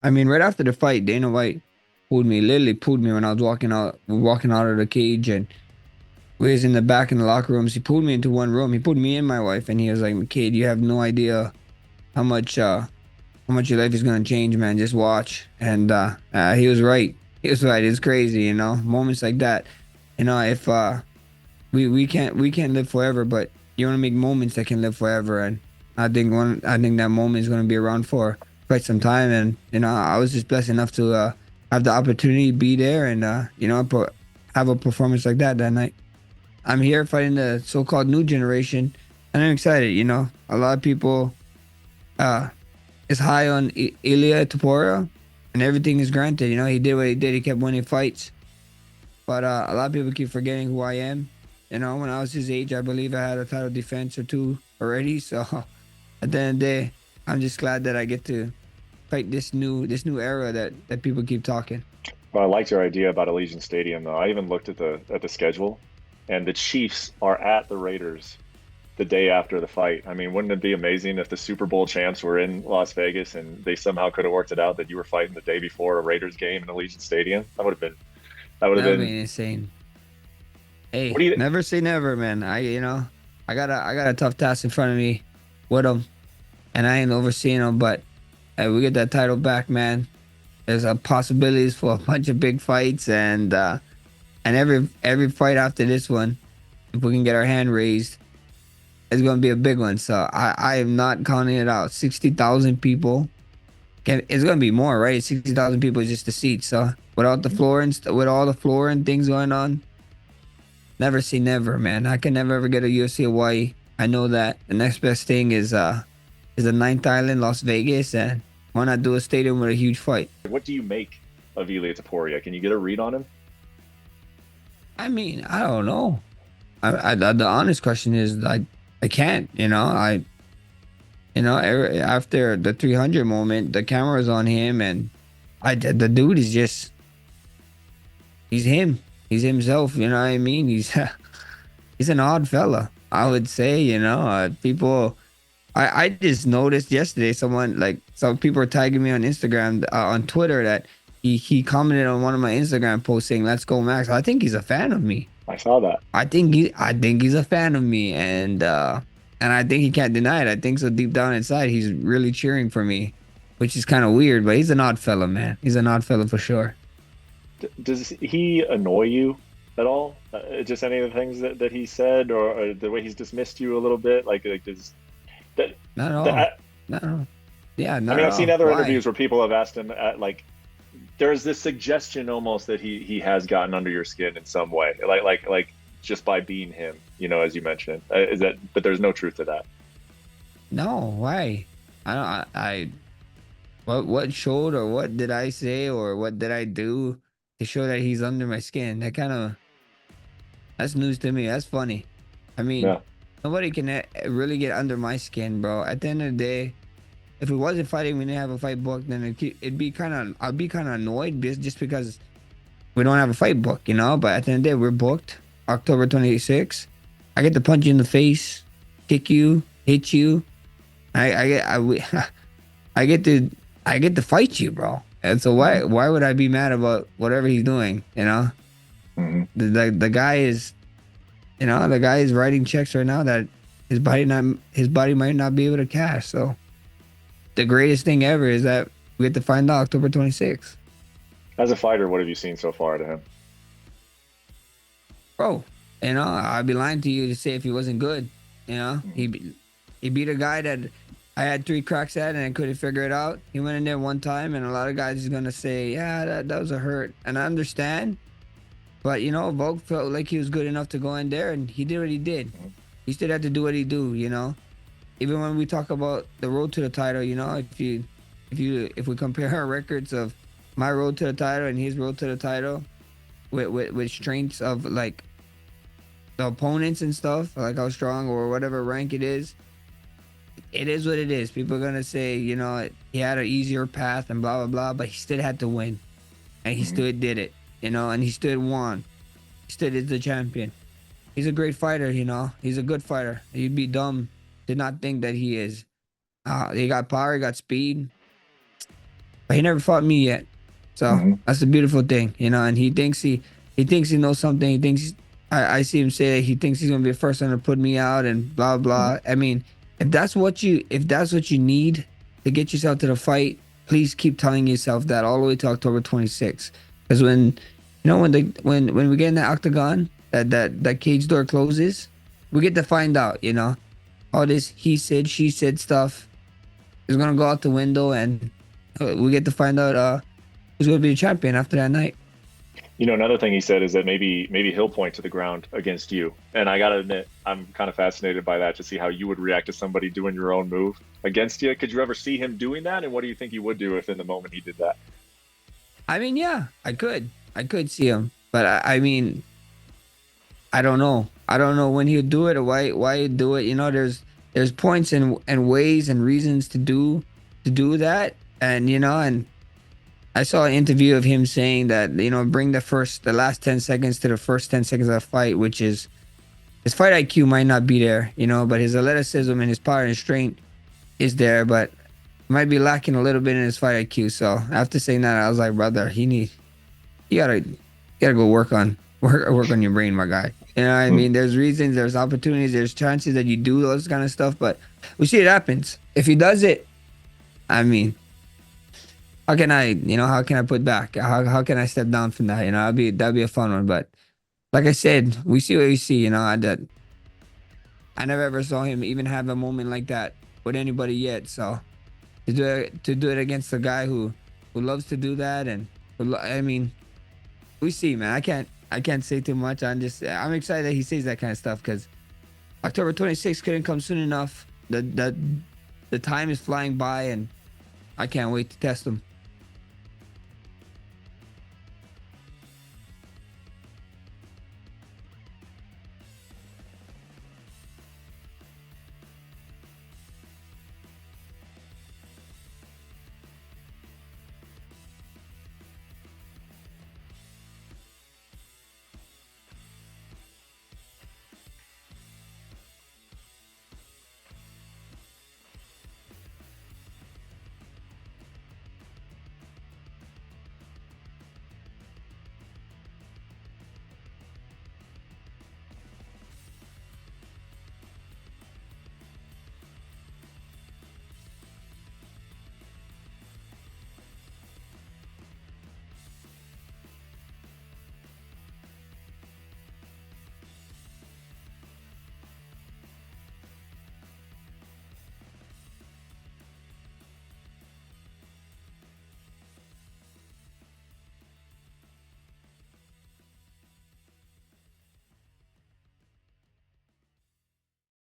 I mean, right after the fight, Dana White pulled me, literally pulled me when I was walking out of the cage, and we was in the back in the locker rooms. He pulled me into one room. He pulled me and my wife, and he was like, "Kid, you have no idea how much your life is gonna change, man. Just watch." And he was right. He was right. It's crazy, you know. Moments like that, you know. If we can't live forever, but you want to make moments that can live forever. And I think that moment is gonna be around for quite some time. And you know, I was just blessed enough to have the opportunity to be there and you know, have a performance like that night. I'm here fighting the so-called new generation, and I'm excited. You know, a lot of people uh is high on Ilia Topuria, and everything is granted. You know, he did what he did. He kept winning fights, but a lot of people keep forgetting who I am. You know, when I was his age, I believe I had a title defense or two already. So at the end of the day, I'm just glad that I get to fight this new era that people keep talking. Well, I liked your idea about Allegiant Stadium, though. I even looked at the schedule, and the Chiefs are at the Raiders the day after the fight. I mean, wouldn't it be amazing if the Super Bowl champs were in Las Vegas and they somehow could have worked it out that you were fighting the day before a Raiders game in Allegiant Stadium? That would have That would been. be insane. What Hey, do you? never say never, man. I got a tough task in front of me with him, and I ain't overseeing him. But hey, we get that title back, man. There's a possibilities for a bunch of big fights, and every fight after this one, if we can get our hand raised, it's gonna be a big one. So I am not counting it out. 60,000 people. It's gonna be more, right? 60,000 people is just the seats. So without the floor and with all the floor and things going on, never say never, man. I can never ever get a UFC Hawaii. I know that the next best thing is the ninth island, Las Vegas, and why not do a stadium with a huge fight? What do you make of Ilia Topuria? Can you get a read on him? I mean, I don't know. The honest question is, I can't. After the 300 moment, the camera's on him, and the dude is just he's him. He's himself. You know what I mean? He's an odd fella. I would say. People. I just noticed yesterday some people are tagging me on Instagram, on Twitter, that he commented on one of my Instagram posts saying, "Let's go, Max." I think he's a fan of me. I saw that. I think he's a fan of me, and I think he can't deny it. I think so deep down inside he's really cheering for me, which is kind of weird. But he's an odd fella, man. He's an odd fella for sure. Does he annoy you at all? Just any of the things that he said, or the way he's dismissed you a little bit? Like does that? Not at all. that Not at all. Yeah, I not mean, at I've seen all. other Why? interviews where people have asked him, like, there's this suggestion almost that he has gotten under your skin in some way, like just by being him, as you mentioned. Is that? But there's no truth to that. No, why? I don't. What showed, or what did I say, or what did I do to show that he's under my skin? That's news to me. That's funny. I mean, Yeah. nobody can really get under my skin, bro. At the end of the day, if we wasn't fighting, we didn't have a fight booked, then it'd be kind of, I'd be kind of annoyed just because we don't have a fight book, you know. But at the end of the day, we're booked October 26th. I get to punch you in the face, kick you, hit you. I get I get to I get to fight you, bro. And so Hmm. why would I be mad about whatever he's doing? You know, Hmm. the guy is, the guy is writing checks right now that his body might not be able to cash. So the greatest thing ever is that we get to find out October 26th. As a fighter, what have you seen so far to him? Bro, I'd be lying to you to say if he wasn't good. Hmm. He beat a guy that I had three cracks at and I couldn't figure it out. He went in there one time, and a lot of guys is gonna say, yeah, that was a hurt, and I understand. But Volk felt like he was good enough to go in there, and he did what he did. He still had to do what he do. Even when we talk about the road to the title, if we compare our records of my road to the title and his road to the title, with strengths of like the opponents and stuff, like how strong or whatever rank it is what it is. People are gonna say, he had an easier path and blah blah blah, but he still had to win, and he Hmm. still did it. And he still won. He still is the champion. He's a great fighter. He's a good fighter. You'd be dumb to not think that he is. He got power, he got speed. but he never fought me yet. So Hmm. that's a beautiful thing, you know. And he thinks he knows something. He thinks I see him say that he thinks he's gonna be the first one to put me out and blah Hmm. blah. I mean, if that's what you need to get yourself to the fight, please keep telling yourself that all the way to October 26th. Because when we get in the octagon, that cage door closes, we get to find out, all this he said, she said stuff is gonna go out the window, and we get to find out who's gonna be the champion after that night. You know, another thing he said is that maybe he'll point to the ground against you. And I gotta admit, I'm kind of fascinated by that to see how you would react to somebody doing your own move against you. Could you ever see him doing that? And what do you think he would do if in the moment he did that? I mean, yeah, I could see him, but I mean, I don't know when he'll do it or why he'd do it. There's points and ways and reasons to do that, and I saw an interview of him saying that bring the last 10 seconds to the first 10 seconds of the fight, which is his fight IQ might not be there, but his athleticism and his power and strength is there, but might be lacking a little bit in his fight IQ. So after saying that, I was like, brother, you gotta go work on your brain, my guy. You know what I Hmm. mean? There's reasons, there's opportunities, there's chances that you do those kind of stuff, but we see it happens. If he does it, I mean, how can I put back? How can I step down from that? That'd be a fun one. But like I said, we see what we see. I never ever saw him even have a moment like that with anybody yet. So to do it against a guy who loves to do that, and I mean, we see, man. I can't say too much. I'm excited that he says that kind of stuff because October 26th couldn't come soon enough. The time is flying by, and I can't wait to test him.